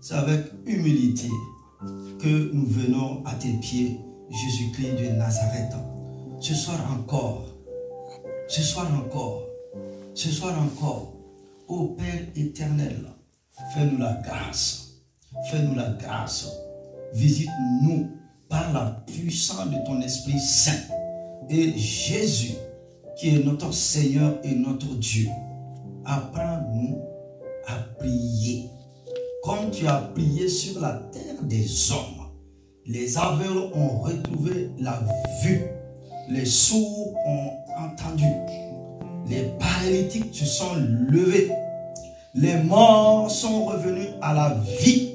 c'est avec humilité que nous venons à tes pieds, Jésus-Christ de Nazareth. Ce soir encore, ô Père éternel, fais-nous la grâce, visite-nous par la puissance de ton Esprit Saint. Et Jésus, qui est notre Seigneur et notre Dieu, apprends-nous à prier. Comme tu as prié sur la terre des hommes, les aveugles ont retrouvé la vue, les sourds ont entendu, les paralytiques se sont levés, les morts sont revenus à la vie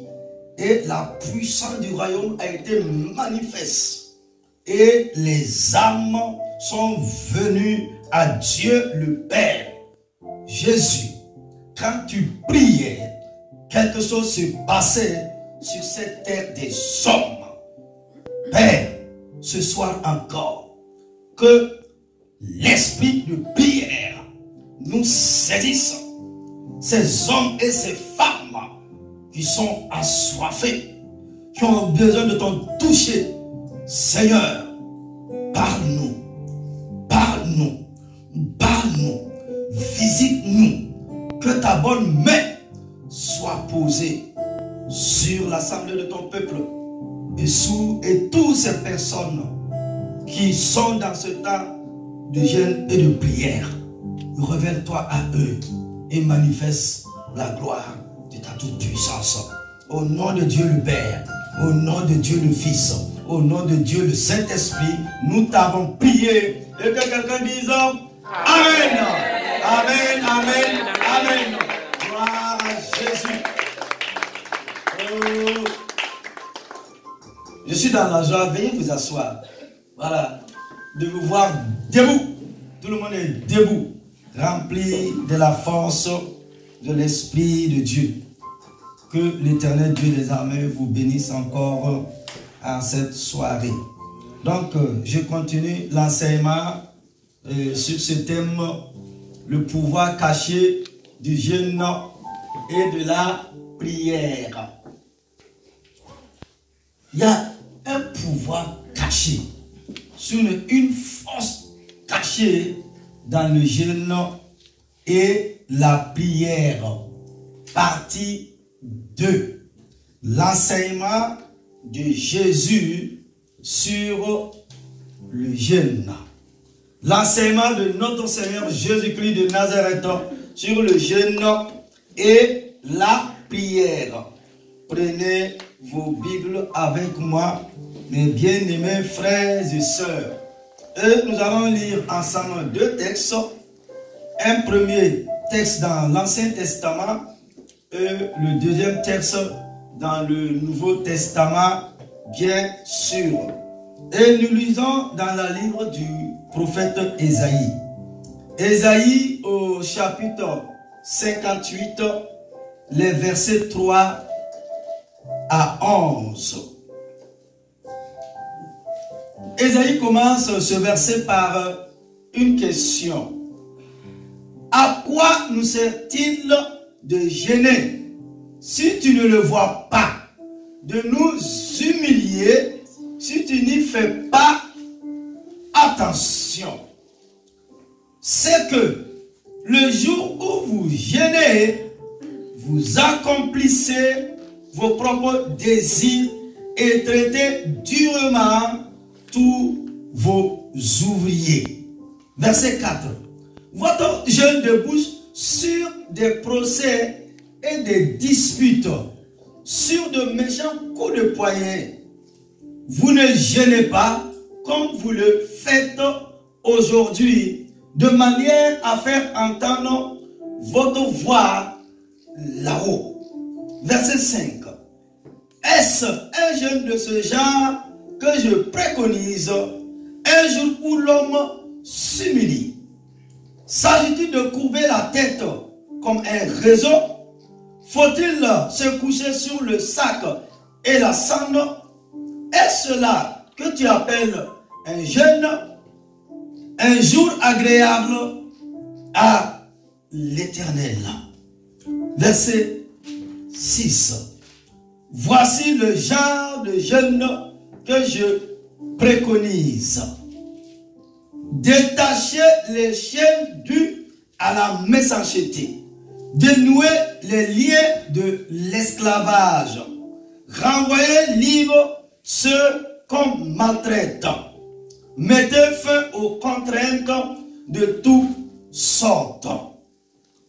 et la puissance du royaume a été manifeste et les âmes sont venues à Dieu le Père. Jésus, quand tu priais, quelque chose se passait sur cette terre des hommes. Père, ce soir encore, que l'esprit de prière nous saisisse, ces hommes et ces femmes qui sont assoiffés, qui ont besoin de ton toucher. Seigneur, parle-nous, visite-nous, que ta bonne main soit posée sur l'assemblée de ton peuple et toutes ces personnes qui sont dans ce temps de jeûne et de prière. Révèle-toi à eux et manifeste la gloire de ta toute-puissance. Au nom de Dieu le Père, au nom de Dieu le Fils, au nom de Dieu le Saint-Esprit, nous t'avons prié. Et que quelqu'un dise Amen. Amen, amen, amen. Gloire à Jésus. Oh. Je suis dans la joie. Veuillez vous asseoir. Voilà. De vous voir debout. Tout le monde est debout. Rempli de la force de l'Esprit de Dieu. Que l'Éternel Dieu des armées vous bénisse encore à cette soirée. Donc, je continue l'enseignement sur ce thème, le pouvoir caché du jeûne et de la prière. Il y a un pouvoir caché, une force cachée dans le jeûne et la prière. Partie 2. L'enseignement de Jésus sur le jeûne. L'enseignement de notre Seigneur Jésus-Christ de Nazareth sur le jeûne et la prière. Prenez vos Bibles avec moi, mes bien-aimés frères et sœurs. Et nous allons lire ensemble deux textes. Un premier texte dans l'Ancien Testament et le deuxième texte dans le Nouveau Testament, bien sûr. Et nous lisons dans le livre du prophète Ésaïe. Ésaïe au chapitre 58, les versets 3 à 11. Ésaïe commence ce verset par une question. À quoi nous sert-il de gêner si tu ne le vois pas, de nous humilier si tu n'y fais pas attention? C'est que le jour où vous gênez, vous accomplissez vos propres désirs et traitez durement tous vos ouvriers. Verset 4. Votre jeûne débouche sur des procès et des disputes, sur de méchants coups de poignet. Vous ne gênez pas comme vous le faites aujourd'hui, de manière à faire entendre votre voix là-haut. Verset 5. Est-ce un jeûne de ce genre que je préconise, un jour où l'homme s'humilie? S'agit-il de courber la tête comme un réseau? Faut-il se coucher sur le sac et la cendre? Est-ce cela que tu appelles un jeûne, un jour agréable à l'Éternel? Verset 6. Voici le genre de jeûne que je préconise. Détacher les chaînes dues à la méchanceté. Dénouer les liens de l'esclavage. Renvoyer libre ceux qu'on maltraite. Mettez fin aux contraintes de toutes sortes.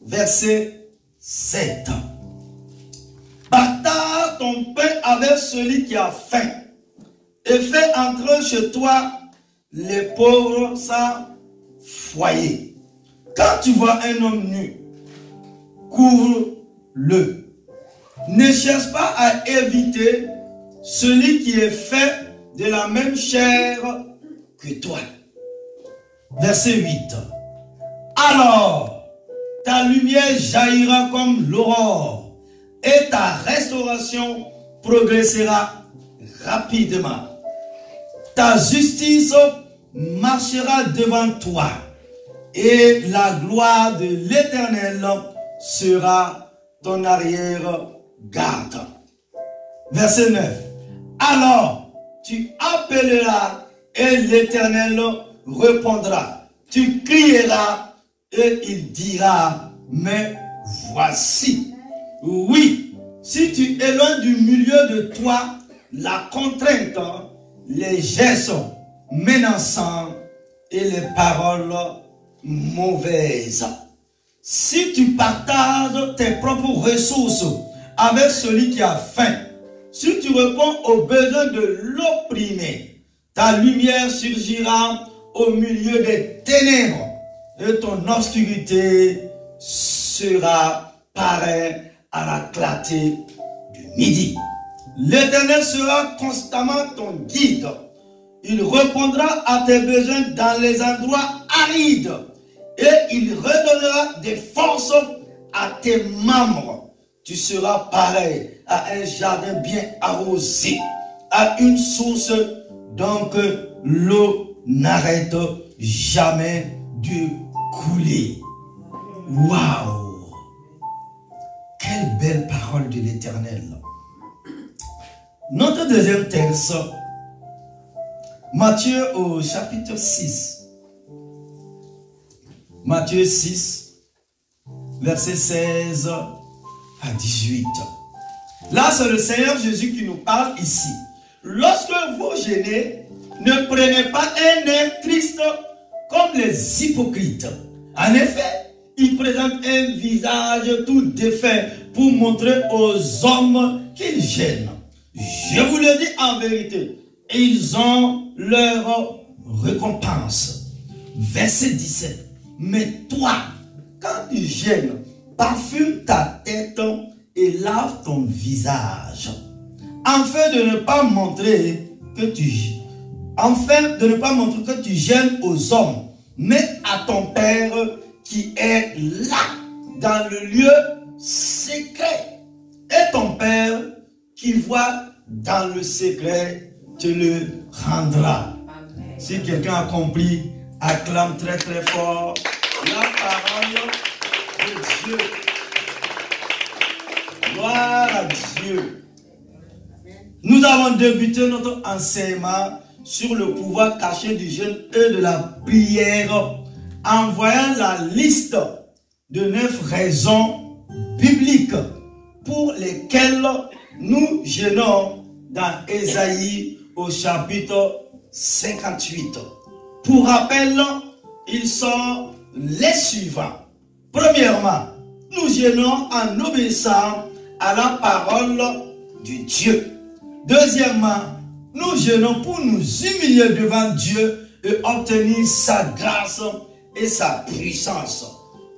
Verset 7. Partage ton pain avec celui qui a faim et fais entrer chez toi les pauvres sans foyer. Quand tu vois un homme nu, couvre-le. Ne cherche pas à éviter celui qui est fait de la même chair que toi. Verset 8. Alors, ta lumière jaillira comme l'aurore et ta restauration progressera rapidement. Ta justice marchera devant toi et la gloire de l'Éternel sera ton arrière-garde. Verset 9. Alors, tu appelleras et l'Éternel répondra. Tu crieras et il dira, mais voici. Oui, si tu éloignes du milieu de toi la contrainte, les gestes menaçants et les paroles mauvaises. Si tu partages tes propres ressources avec celui qui a faim, si tu réponds aux besoins de l'opprimé, ta lumière surgira au milieu des ténèbres et ton obscurité sera pareille à la clarté du midi. L'Éternel sera constamment ton guide. Il répondra à tes besoins dans les endroits arides et il redonnera des forces à tes membres. Tu seras pareil à un jardin bien arrosé, à une source donc l'eau n'arrête jamais de couler. Waouh! Quelle belle parole de l'Éternel. Notre deuxième texte, Matthieu au chapitre 6. Matthieu 6, verset 16 à 18. Là, c'est le Seigneur Jésus qui nous parle ici. Lorsque vous jeûnez, ne prenez pas un air triste comme les hypocrites. En effet, ils présentent un visage tout défait pour montrer aux hommes qu'ils gênent. Je vous le dis en vérité, ils ont leur récompense. Verset 17. Mais toi, quand tu gênes, parfume ta tête et lave ton visage, afin de ne pas montrer que tu gênes aux hommes, mais à ton Père qui est là, dans le lieu secret. Et ton Père qui voit dans le secret te le rendra. Amen. Si quelqu'un a compris, acclame très très fort la parole de Dieu. Gloire à Dieu. Nous avons débuté notre enseignement sur le pouvoir caché du jeûne et de la prière en voyant la liste de 9 raisons bibliques pour lesquelles nous jeûnons dans Ésaïe au chapitre 58. Pour rappel, ils sont les suivants. Premièrement, nous jeûnons en obéissant à la parole de Dieu. Deuxièmement, nous jeûnons pour nous humilier devant Dieu et obtenir sa grâce et sa puissance.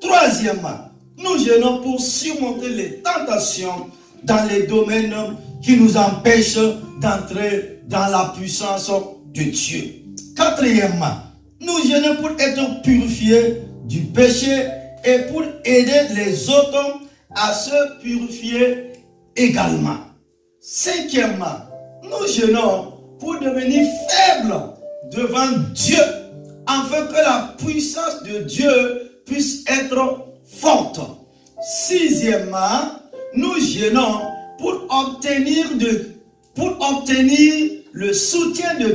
Troisièmement, nous jeûnons pour surmonter les tentations dans les domaines qui nous empêchent d'entrer dans la puissance de Dieu. Quatrièmement, nous jeûnons pour être purifiés du péché et pour aider les autres à se purifier également. Cinquièmement, nous jeûnons pour devenir faibles devant Dieu, afin que la puissance de Dieu puisse être forte. Sixièmement, nous jeûnons pour obtenir le soutien de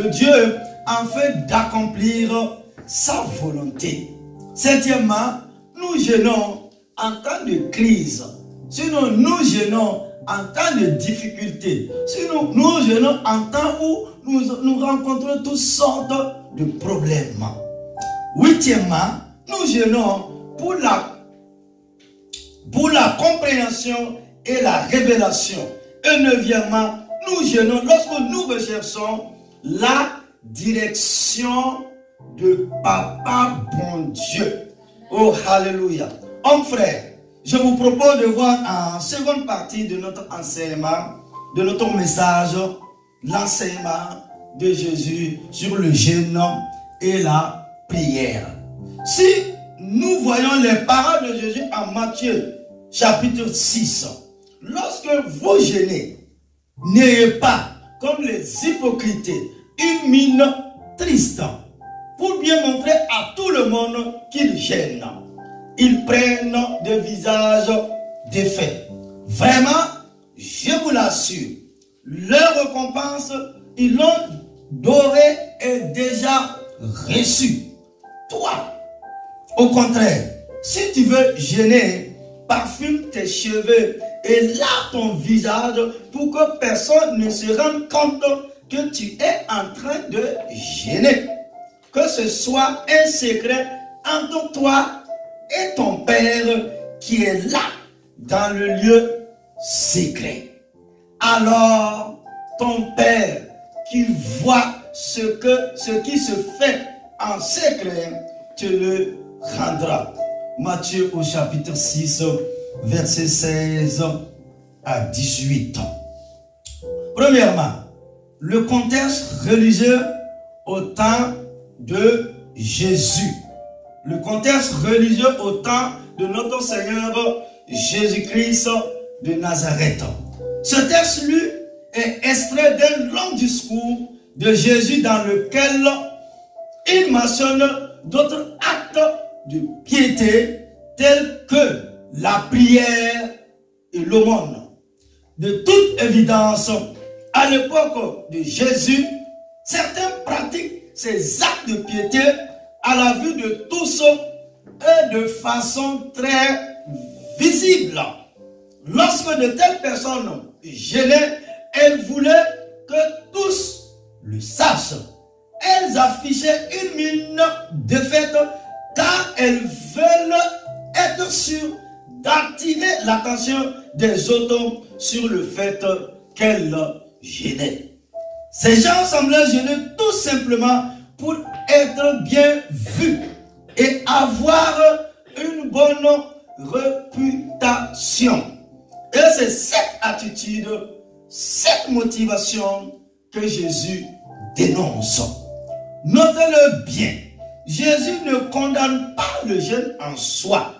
Dieu afin d'accomplir sa volonté. Septièmement, nous jeûnons en temps de crise. Sinon, nous jeûnons en temps de difficulté. Sinon, nous jeûnons en temps où nous rencontrons toutes sortes de problèmes. Huitièmement, nous jeûnons pour la compréhension et la révélation. Et neuvièmement, nous jeûnons lorsque nous recherchons la direction de Papa bon Dieu. Oh, alléluia. Homme frère, je vous propose de voir en seconde partie de notre enseignement, de notre message, l'enseignement de Jésus sur le jeûne et la prière. Si nous voyons les paroles de Jésus en Matthieu chapitre 6, lorsque vous jeûnez, n'ayez pas comme les hypocrites une mine triste pour bien montrer à tout le monde qu'ils jeûnent. Ils prennent des visages défaits. Vraiment, je vous l'assure, leur récompense, ils l'ont dorée et déjà reçue. Toi, au contraire, si tu veux jeûner, parfume tes cheveux et lave ton visage pour que personne ne se rende compte que tu es en train de jeûner. Que ce soit un secret entre toi et ton Père qui est là dans le lieu secret. Alors, ton Père qui voit ce qui se fait en secret te le rendra. Matthieu au chapitre 6, versets 16 à 18. Premièrement, le contexte religieux au temps de Jésus. Le contexte religieux au temps de notre Seigneur Jésus-Christ de Nazareth. Ce texte, lui, est extrait d'un long discours de Jésus dans lequel il mentionne d'autres actes de piété tels que la prière et l'aumône. De toute évidence, à l'époque de Jésus, certains pratiquent ces actes de piété à la vue de tous et de façon très visible. Lorsque de telles personnes jeûnaient, elles voulaient que tous le sachent. Elles affichaient une mine défaite car elles veulent être sûres d'attirer l'attention des autres sur le fait qu'elles jeûnaient. Ces gens semblaient jeûner tout simplement pour être bien vus et avoir une bonne réputation. Et c'est cette attitude, cette motivation que Jésus dénonce. Notez-le bien, Jésus ne condamne pas le jeûne en soi.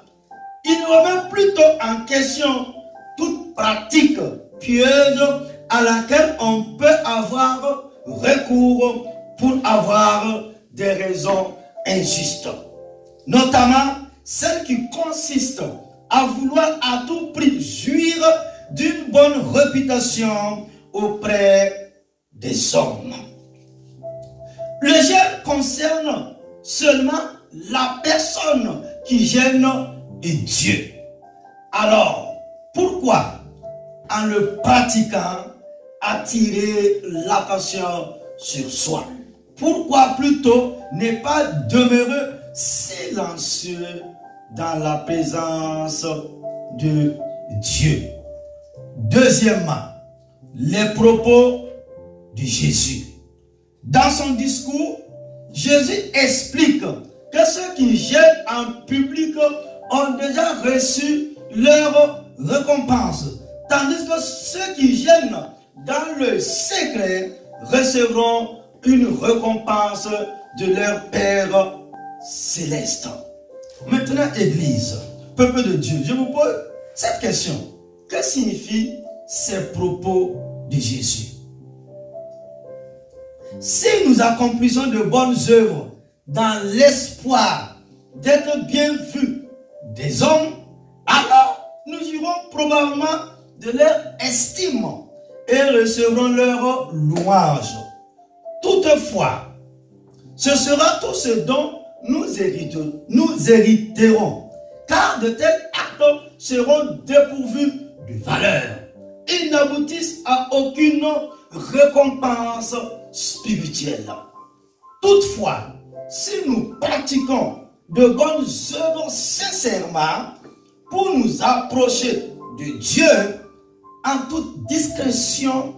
Il remet plutôt en question toute pratique pieuse à laquelle on peut avoir recours pour avoir des raisons injustes. Notamment celle qui consiste à vouloir à tout prix jouir d'une bonne réputation auprès des hommes. Le jeûne concerne seulement la personne qui jeûne et Dieu. Alors, pourquoi, en le pratiquant, attirer l'attention sur soi? Pourquoi plutôt ne pas demeurer silencieux dans la présence de Dieu? Deuxièmement, les propos de Jésus. Dans son discours, Jésus explique que ceux qui jeûnent en public ont déjà reçu leur récompense, tandis que ceux qui jeûnent dans le secret recevront une récompense de leur Père céleste. Maintenant, Église, peuple de Dieu, je vous pose cette question. Que signifient ces propos de Jésus? Si nous accomplissons de bonnes œuvres dans l'espoir d'être bien vus des hommes, alors nous irons probablement de leur estime et recevront leur louange. Toutefois, ce sera tout ce dont nous hériterons, car de tels actes seront dépourvus de valeur. Ils n'aboutissent à aucune récompense spirituelle. Toutefois, si nous pratiquons de bonnes œuvres sincèrement pour nous approcher de Dieu en toute discrétion,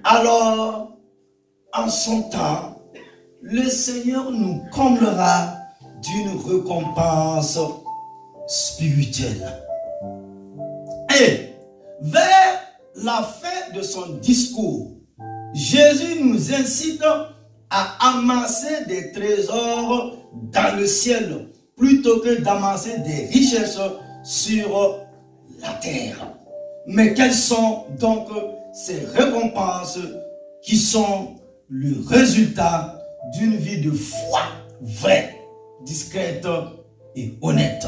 alors en son temps, le Seigneur nous comblera d'une récompense spirituelle. Et vers la fin de son discours, Jésus nous incite à amasser des trésors dans le ciel plutôt que d'amasser des richesses sur la terre. Mais quelles sont donc ces récompenses qui sont le résultat d'une vie de foi vraie, discrète et honnête?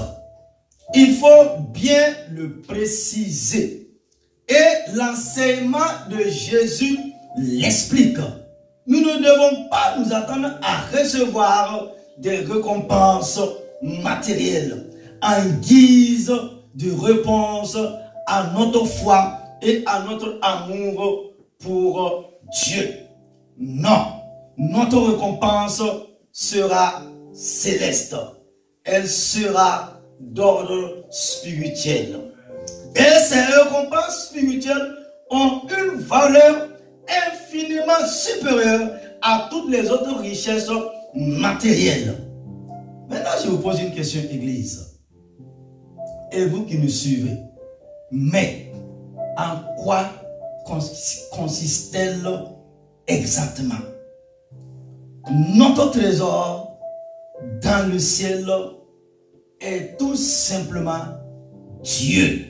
Il faut bien le préciser. Et l'enseignement de Jésus l'explique. Nous ne devons pas nous attendre à recevoir des récompenses matérielles en guise de réponse à notre foi et à notre amour pour Dieu. Non, notre récompense sera céleste. Elle sera d'ordre spirituel. Et ces récompenses spirituelles ont une valeur infiniment supérieure à toutes les autres richesses matérielles. Maintenant, je vous pose une question, Église. Et vous qui nous suivez, mais en quoi consiste-t-elle exactement? Notre trésor dans le ciel est tout simplement Dieu.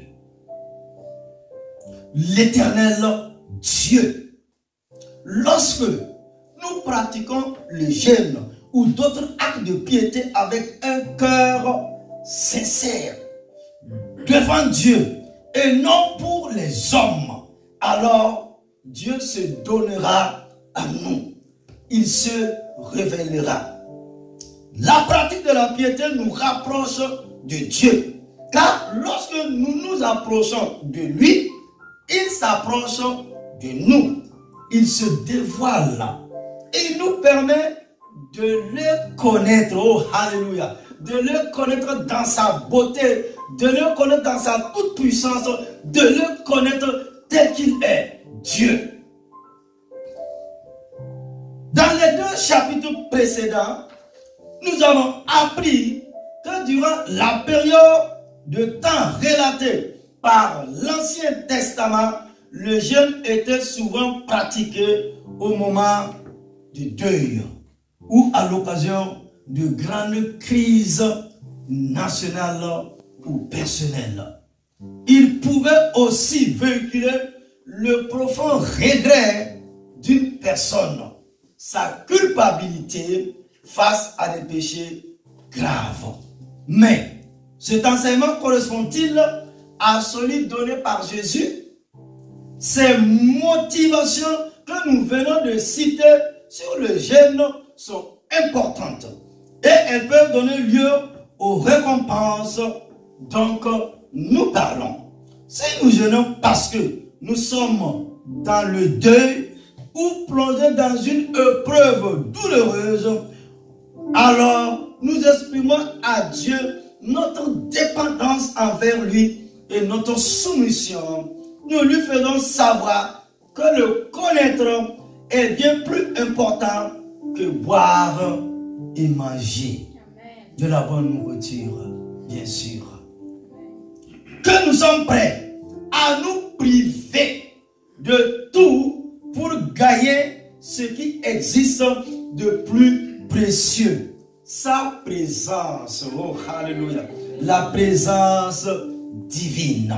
L'éternel Dieu. Lorsque nous pratiquons le jeûne ou d'autres actes de piété avec un cœur sincère devant Dieu et non pour les hommes, alors Dieu se donnera à nous. Il se révélera. La pratique de la piété nous rapproche de Dieu. Car lorsque nous nous approchons de lui, il s'approche de nous. Il se dévoile. Et il nous permet de le connaître. Oh, alléluia. De le connaître dans sa beauté. De le connaître dans sa toute puissance. De le connaître tel qu'il est, Dieu. Dans les 2 chapitres précédents, nous avons appris que durant la période de temps relatée par l'Ancien Testament, le jeûne était souvent pratiqué au moment du deuil ou à l'occasion de grandes crises nationales ou personnelles. Il pouvait aussi véhiculer le profond regret d'une personne, sa culpabilité face à des péchés graves. Mais cet enseignement correspond-il à celui donné par Jésus? Ces motivations que nous venons de citer sur le jeûne sont importantes et elles peuvent donner lieu aux récompenses dont nous parlons. Si nous jeûnons parce que nous sommes dans le deuil ou plongés dans une épreuve douloureuse, alors nous exprimons à Dieu notre dépendance envers lui et notre soumission. Nous lui faisons savoir que le connaître est bien plus important que boire et manger de la bonne nourriture, bien sûr. Que nous sommes prêts à nous priver de tout pour gagner ce qui existe de plus précieux. Sa présence. Oh, alléluia. La présence divine.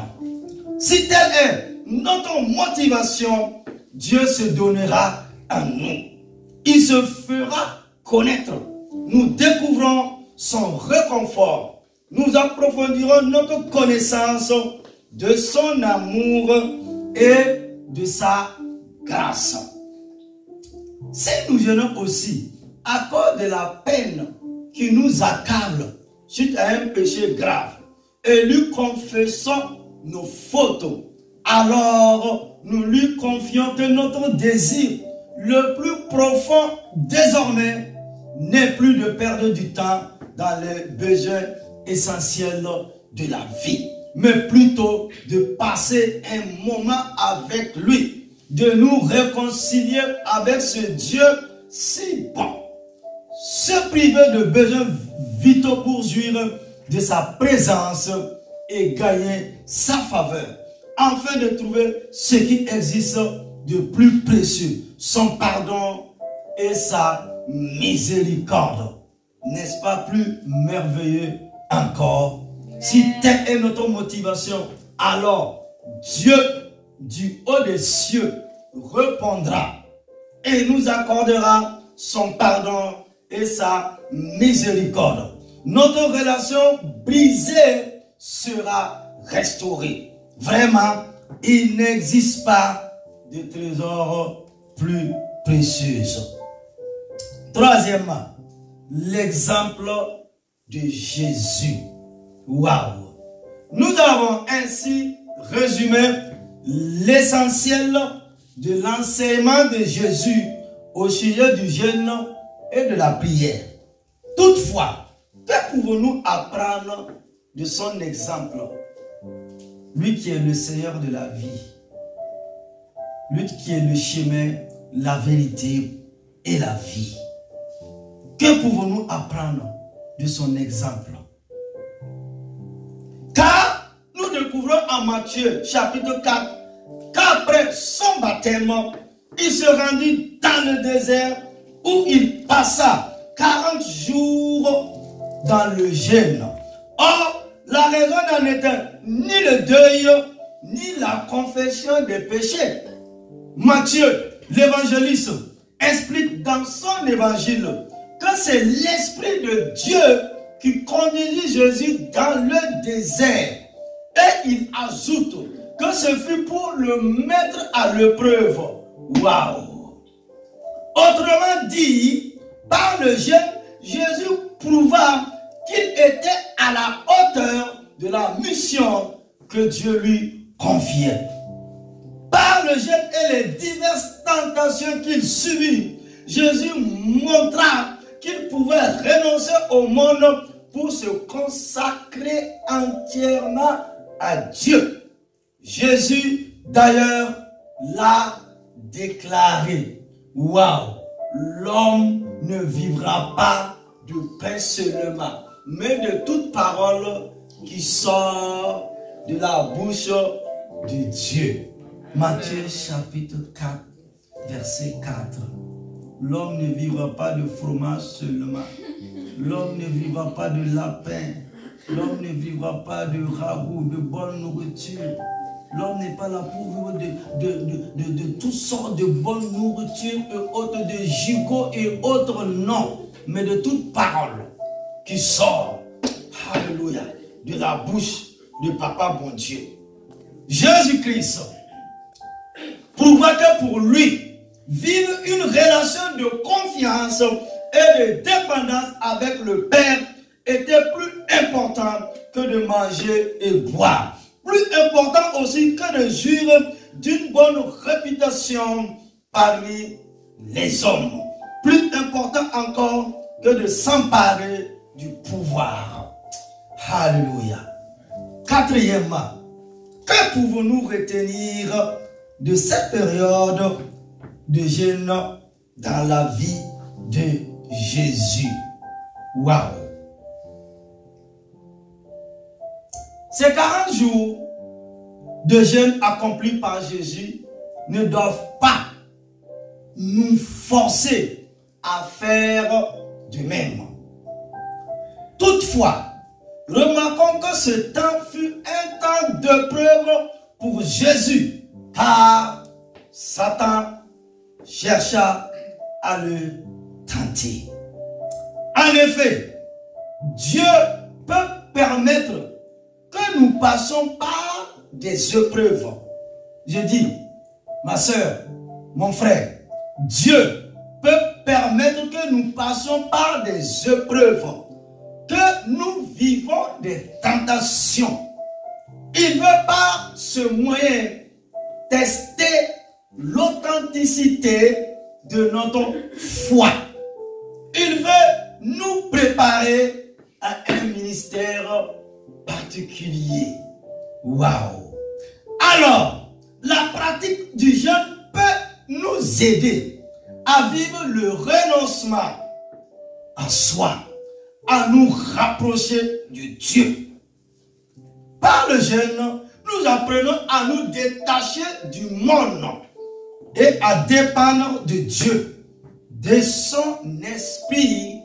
Si telle est notre motivation, Dieu se donnera à nous. Il se fera connaître. Nous découvrons son réconfort. Nous approfondirons notre connaissance de son amour et de sa grâce. Si nous jeûnons aussi à cause de la peine qui nous accable suite à un péché grave et lui confessons nos fautes, alors nous lui confions que notre désir le plus profond désormais n'est plus de perdre du temps dans les besoins essentiels de la vie, mais plutôt de passer un moment avec lui, de nous réconcilier avec ce Dieu si bon. Se priver de besoins vitaux pour jouir de sa présence et gagner sa faveur, afin de trouver ce qui existe de plus précieux, son pardon et sa miséricorde. N'est-ce pas plus merveilleux encore? Si telle est notre motivation, alors Dieu du haut des cieux répondra et nous accordera son pardon et sa miséricorde. Notre relation brisée sera restaurée. Vraiment, il n'existe pas de trésor plus précieux. Troisièmement, l'exemple de Jésus. Waouh! Nous avons ainsi résumé l'essentiel de l'enseignement de Jésus au sujet du jeûne et de la prière. Toutefois, que pouvons-nous apprendre de son exemple? Lui qui est le Seigneur de la vie, lui qui est le chemin, la vérité et la vie. Que pouvons-nous apprendre de son exemple? Car nous découvrons en Matthieu chapitre 4 qu'après son baptême, il se rendit dans le désert où il passa 40 jours dans le jeûne. Or, la raison n'en était ni le deuil, ni la confession des péchés. Matthieu, l'évangéliste, explique dans son évangile que c'est l'Esprit de Dieu qui conduisit Jésus dans le désert. Et il ajoute que ce fut pour le mettre à l'épreuve. Waouh! Autrement dit, par le jeûne, Jésus prouva qu'il était à la hauteur de la mission que Dieu lui confiait. Par le jeûne et les diverses tentations qu'il subit, Jésus montra qu'il pouvait renoncer au monde pour se consacrer entièrement à Dieu. Jésus, d'ailleurs, l'a déclaré. Waouh! L'homme ne vivra pas de pain seulement, mais de toute parole qui sort de la bouche de Dieu. Matthieu chapitre 4, verset 4. L'homme ne vivra pas de fromage seulement. L'homme ne vivra pas de lapin. L'homme ne vivra pas de ragoût, de bonne nourriture. L'homme n'est pas là pour vivre de toutes sortes de bonnes nourritures et autres, de gigots et autres, non. Mais de toute parole qui sort, alléluia, de la bouche de Papa bon Dieu. Jésus-Christ prouva que pour lui, vivre une relation de confiance et de dépendance avec le Père était plus important que de manger et boire. Plus important aussi que de jouir d'une bonne réputation parmi les hommes. Plus important encore que de s'emparer du pouvoir. Alléluia. Quatrièmement, que pouvons-nous retenir de cette période de jeûne dans la vie de Jésus? Waouh! Ces 40 jours de jeûne accomplis par Jésus ne doivent pas nous forcer à faire de même. Toutefois, remarquons que ce temps fut un temps de preuve pour Jésus, car Satan chercha à le tenter. En effet, Dieu peut permettre que nous passions par des épreuves. Je dis, ma soeur, mon frère, Dieu peut permettre que nous passions par des épreuves, que nous vivons des tentations. Il veut par ce moyen tester l'authenticité de notre foi. Il veut nous préparer à un ministère particulier. Waouh! Alors, la pratique du jeûne peut nous aider à vivre le renoncement à soi, à nous rapprocher de Dieu. Par le jeûne, nous apprenons à nous détacher du monde et à dépendre de Dieu, de son esprit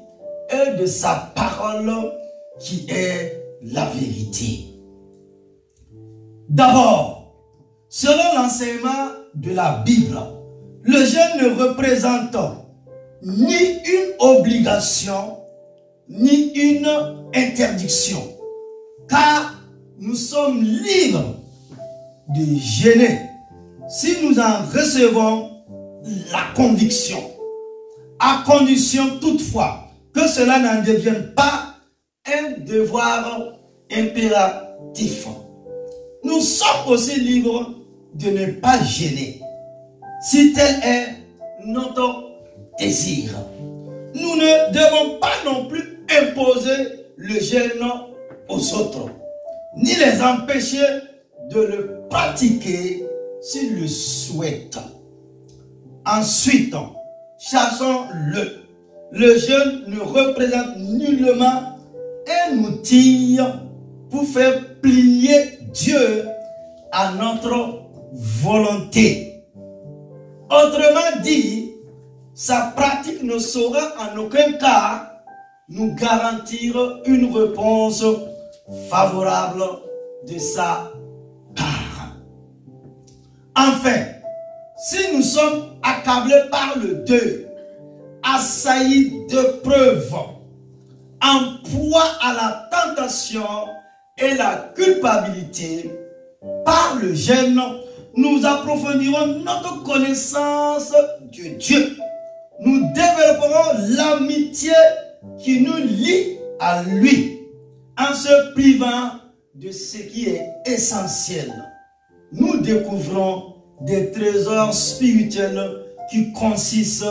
et de sa parole qui est la vérité. D'abord, selon l'enseignement de la Bible, le jeûne ne représente ni une obligation, ni une interdiction, car nous sommes libres de jeûner si nous en recevons la conviction, à condition toutefois que cela n'en devienne pas un devoir impératif. Nous sommes aussi libres de ne pas jeûner si tel est notre désir. Nous ne devons pas non plus imposer le jeûne aux autres, ni les empêcher de le pratiquer s'ils le souhaitent. Ensuite, cherchons-le. Le jeûne ne représente nullement un outil pour faire plier Dieu à notre volonté. Autrement dit, sa pratique ne saura en aucun cas nous garantir une réponse favorable de sa part. Enfin, si nous sommes accablés par le deuil, assaillis de preuves, en proie à la tentation et la culpabilité, par le jeûne, nous approfondirons notre connaissance de Dieu. Nous développerons l'amitié qui nous lie à lui, en se privant de ce qui est essentiel. Nous découvrons des trésors spirituels qui consistent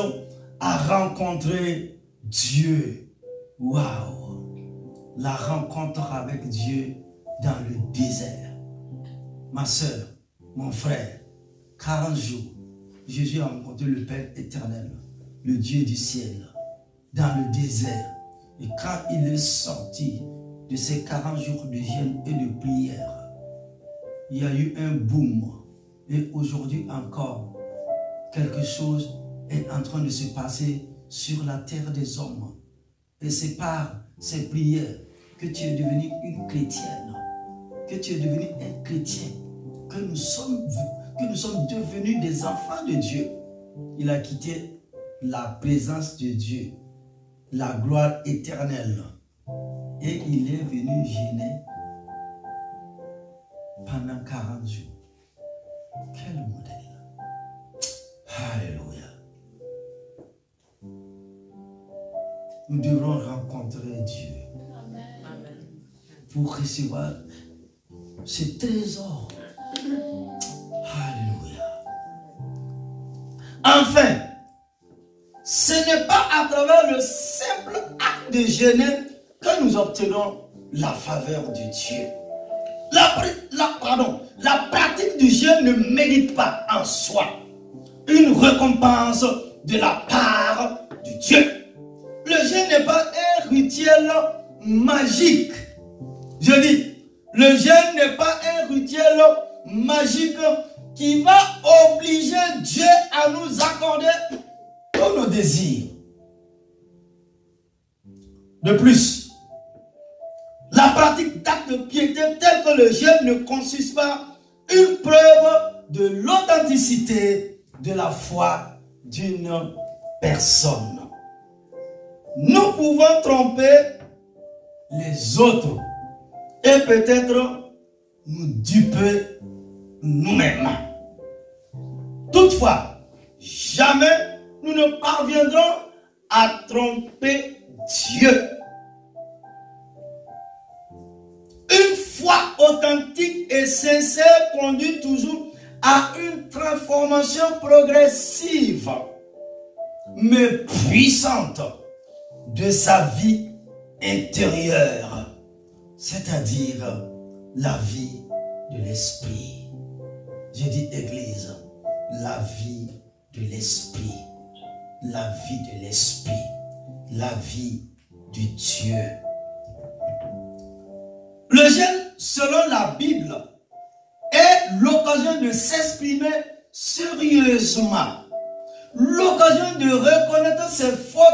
à rencontrer Dieu. Waouh! La rencontre avec Dieu dans le désert. Ma soeur, mon frère, 40 jours, Jésus a rencontré le Père éternel, le Dieu du ciel, dans le désert. Et quand il est sorti de ces 40 jours de jeûne et de prière, il y a eu un boom. Et aujourd'hui encore, quelque chose est en train de se passer sur la terre des hommes. Et c'est par ces prières que tu es devenu une chrétienne, que tu es devenu un chrétien, que nous sommes devenus des enfants de Dieu. Il a quitté la présence de Dieu, la gloire éternelle, et il est venu jeûner pendant 40 jours. Quel modèle! Alléluia! Nous devrons rencontrer Dieu. Amen. Pour recevoir ce trésor. Alléluia! Enfin, ce n'est pas à travers le simple acte de jeûner que nous obtenons la faveur de Dieu. La pratique du jeûne ne mérite pas en soi une récompense de la part de Dieu. Le jeûne n'est pas un rituel magique. Je dis, le jeûne n'est pas un rituel magique qui va obliger Dieu à nous accorder tous nos désirs. De plus, la pratique d'actes de piété tels que le jeûne ne constitue pas une preuve de l'authenticité de la foi d'une personne. Nous pouvons tromper les autres et peut-être nous duper nous-mêmes. Toutefois, jamais nous ne parviendrons à tromper Dieu. Une foi authentique et sincère conduit toujours à une transformation progressive, mais puissante de sa vie intérieure, c'est-à-dire la vie de l'esprit. Je dis Église, la vie de l'esprit, la vie de l'esprit, la vie du Dieu. Le jeûne, selon la Bible, est l'occasion de s'exprimer sérieusement, l'occasion de reconnaître ses fautes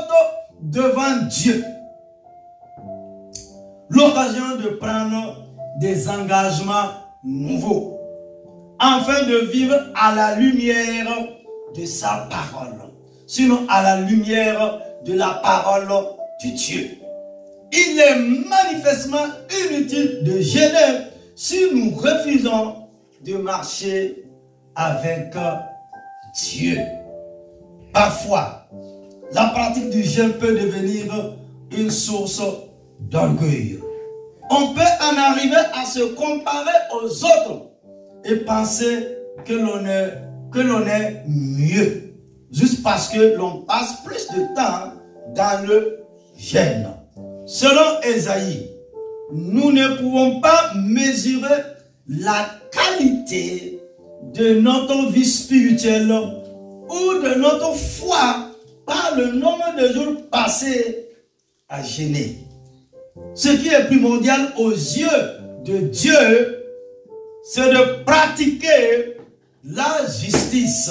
devant Dieu, l'occasion de prendre des engagements nouveaux, afin de vivre à la lumière de sa parole, sinon à la lumière de la parole de Dieu. Il est manifestement inutile de jeûner si nous refusons de marcher avec Dieu. Parfois, la pratique du jeûne peut devenir une source d'orgueil. On peut en arriver à se comparer aux autres et penser que l'on est mieux, juste parce que l'on passe plus de temps dans le jeûne. Selon Ésaïe, nous ne pouvons pas mesurer la qualité de notre vie spirituelle ou de notre foi par le nombre de jours passés à jeûner. Ce qui est primordial aux yeux de Dieu, c'est de pratiquer la justice,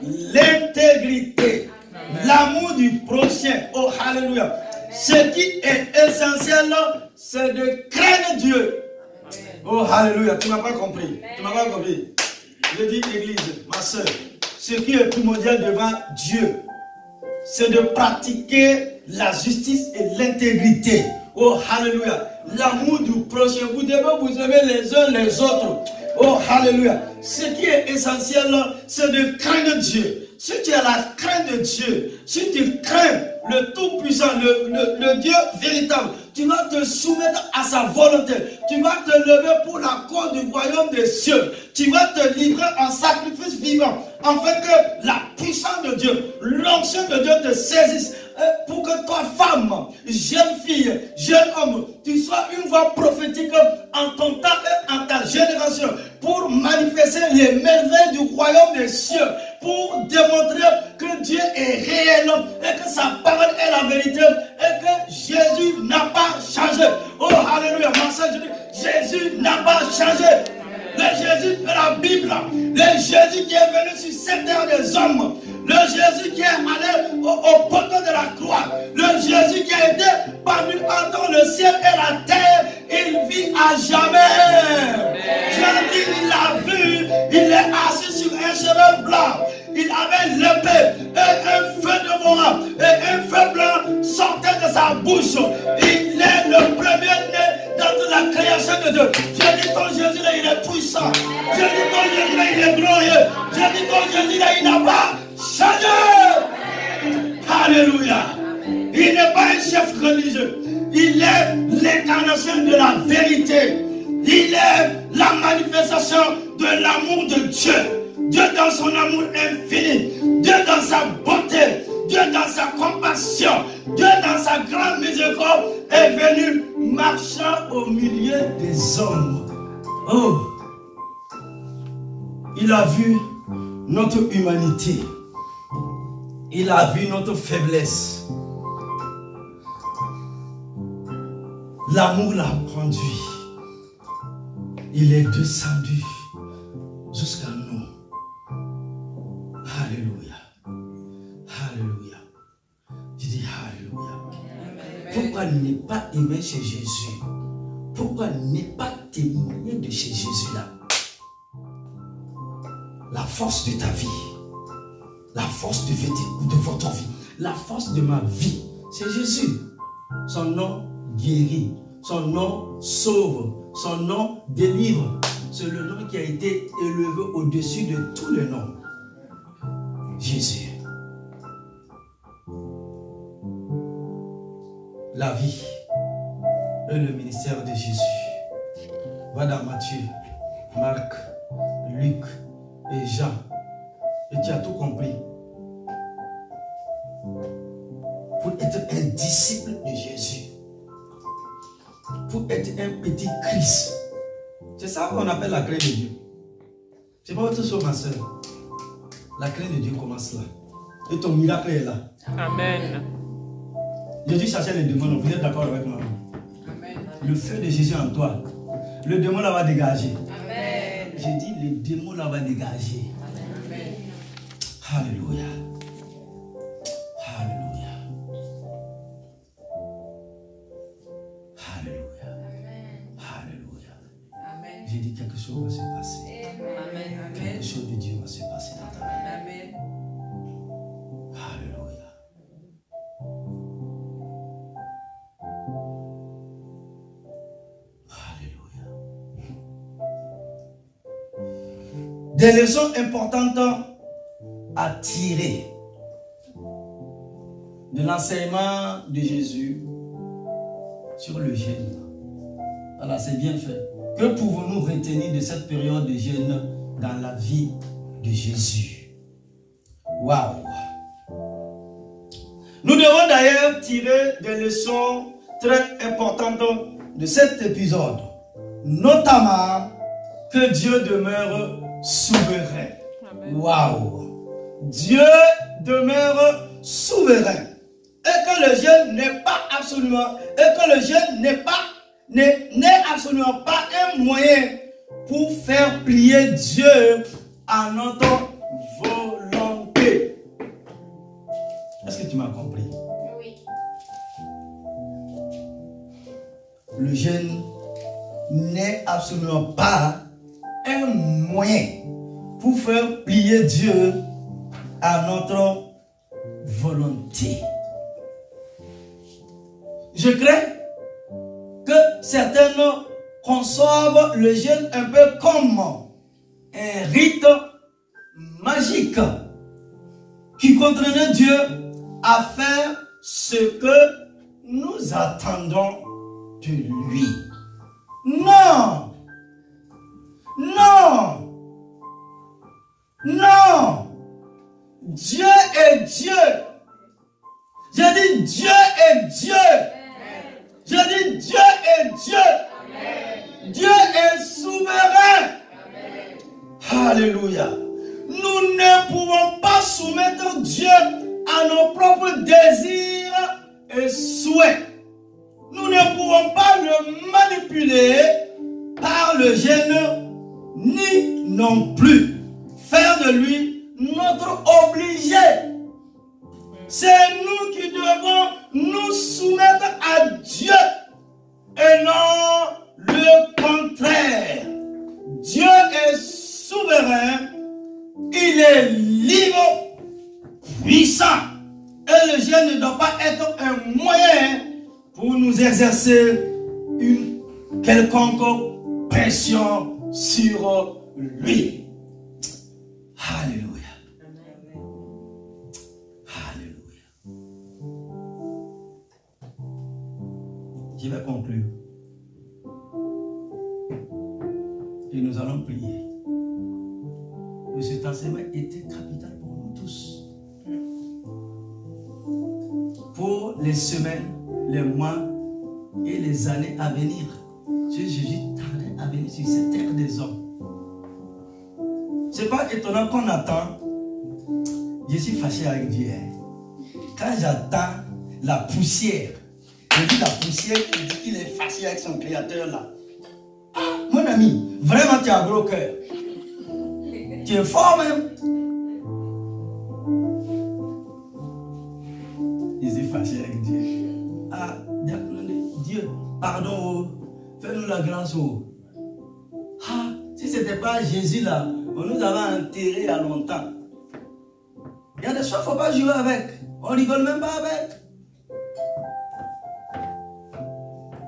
l'intégrité, l'amour du prochain. Oh, alléluia. Ce qui est essentiel, c'est de craindre Dieu. Oh, alléluia. Tu ne m'as pas compris. Tu ne m'as pas compris. Je dis, Église, ma soeur, ce qui est primordial devant Dieu, c'est de pratiquer la justice et l'intégrité. Oh, alléluia. L'amour du prochain. Vous devez vous aimer les uns les autres. Oh, alléluia. Ce qui est essentiel, c'est de craindre Dieu. Si tu as la crainte de Dieu, si tu crains le Tout-Puissant, le Dieu véritable, tu vas te soumettre à sa volonté. Tu vas te lever pour la cause du royaume des cieux. Tu vas te livrer en sacrifice vivant, afin que la puissance de Dieu, l'onction de Dieu te saisisse. Pour que toi, femme, jeune fille, jeune homme, tu sois une voix prophétique en ton temps et en ta génération, pour manifester les merveilles du royaume des cieux, pour démontrer que Dieu est réel et que sa parole est la vérité et que Jésus n'a pas changé. Oh, alléluia, ma soeur, je dis, Jésus n'a pas changé. Le Jésus de la Bible, le Jésus qui est venu sur cette terre des hommes, le Jésus qui est allé au poteau de la croix, le Jésus qui a été parmi entre le ciel et la terre, il vit à jamais. Je dis, il l'a vu, il est assis sur un cheval blanc, il avait l'épée et un feu dévorant et un feu blanc sortait de sa bouche. Il est le premier-né dans toute la création de Dieu. Je dis, ton Jésus là, il est puissant. Je dis, ton Jésus là, il est glorieux. Je dis, ton Jésus là, il n'a pas changé. Alléluia. Il n'est pas un chef religieux. Il est l'incarnation de la vérité. Il est la manifestation de l'amour de Dieu. Dieu dans son amour infini. Dieu dans sa beauté. Dieu dans sa compassion. Dieu dans sa grande miséricorde est venu marchant au milieu des hommes. Oh! Il a vu notre humanité. Il a vu notre faiblesse. L'amour l'a conduit. Il est descendu jusqu'à nous. Alléluia. Alléluia. Je dis Alléluia. Pourquoi ne pas aimer chez Jésus? Pourquoi ne pas témoigner de chez Jésus là? La force de ta vie, la force de votre vie, la force de ma vie, c'est Jésus. Son nom guérit, son nom sauve, son nom délivre. C'est le nom qui a été élevé au-dessus de tous les noms. Jésus. La vie et le ministère de Jésus. Va dans Matthieu, Marc, Luc et Jean. Et tu as tout compris. Pour être un disciple de Jésus. Pour être un petit Christ. C'est ça qu'on appelle la crainte de Dieu. C'est pas autre chose, ma soeur. La crainte de Dieu commence là. Et ton miracle est là. Amen. Jésus cherchait les démons. Vous êtes d'accord avec moi? Amen. Le feu de Jésus en toi. Le démon là va dégager. Amen. J'ai dit le démon là va dégager. Amen. Alléluia. Alléluia. Alléluia. Amen. Alléluia. Amen. J'ai dit quelque chose va se passer. Amen. Quelque chose de Dieu va se passer dans ta vie. Amen. Alléluia. Alléluia. Des leçons importantes à tirer de l'enseignement de Jésus sur le jeûne. Voilà, c'est bien fait. Que pouvons-nous retenir de cette période de jeûne dans la vie de Jésus? Waouh! Nous devons d'ailleurs tirer des leçons très importantes de cet épisode. Notamment que Dieu demeure souverain. Waouh! Dieu demeure souverain. Et que le jeûne n'est pas absolument, n'est absolument pas un moyen pour faire plier Dieu à notre volonté. Est-ce que tu m'as compris? Oui. Le jeûne n'est absolument pas un moyen pour faire plier Dieu à notre volonté. Je crains que certaines conçoivent le jeûne un peu comme un rite magique qui contraignait Dieu à faire ce que nous attendons de lui. Non! Non! Non! Dieu est Dieu. J'ai dit Dieu est Dieu. J'ai dit Dieu est Dieu. Amen. Dieu est souverain. Amen. Alléluia. Nous ne pouvons pas soumettre Dieu à nos propres désirs et souhaits. Nous ne pouvons pas le manipuler par le jeûne, ni non plus faire de lui notre obligé. C'est nous qui devons nous soumettre à Dieu et non le contraire. Dieu est souverain, il est libre, puissant. Et le jeûne ne doit pas être un moyen pour nous exercer une quelconque pression sur lui. Alléluia. Je vais conclure. Et nous allons prier. Et cet enseignement était capital pour nous tous. Pour les semaines, les mois et les années à venir. Jésus tardait à venir sur cette terre des hommes. Ce n'est pas étonnant qu'on attend. Je suis fâché avec Dieu. Quand j'attends la poussière, je dis la poussière, il dit qu'il est fâché avec son créateur là. Ah, mon ami, vraiment tu as un gros cœur. Tu es fort même. Je suis fâché avec Dieu. Ah, Dieu, pardon, fais-nous la grâce. Ah, si ce n'était pas Jésus là, on nous avait enterrés il y a longtemps. Il y a des choses qu'il ne faut pas jouer avec. On ne rigole même pas avec.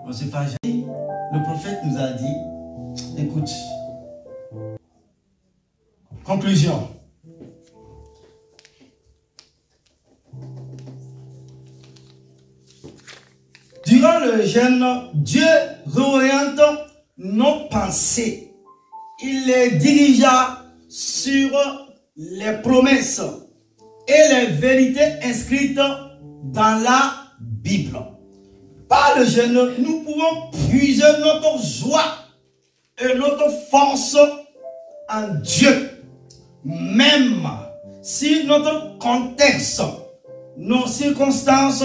On se fâche. le prophète nous a dit, écoute, conclusion. Durant le jeûne, Dieu réoriente nos pensées. Il les dirigea sur les promesses et les vérités inscrites dans la Bible. Par le jeûne, nous pouvons puiser notre joie et notre force en Dieu. Même si notre contexte, nos circonstances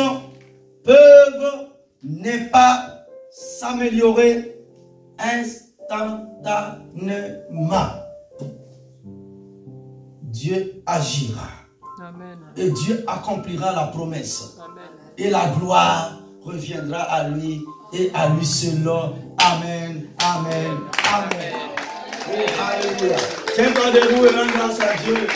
peuvent ne pas s'améliorer instantanément. Dieu agira. Amen. Et Dieu accomplira la promesse. Amen. Et la gloire reviendra à lui et à lui seul. Amen. Amen. Amen. Oh, alléluia. Tiens-toi debout et rends grâce à Dieu.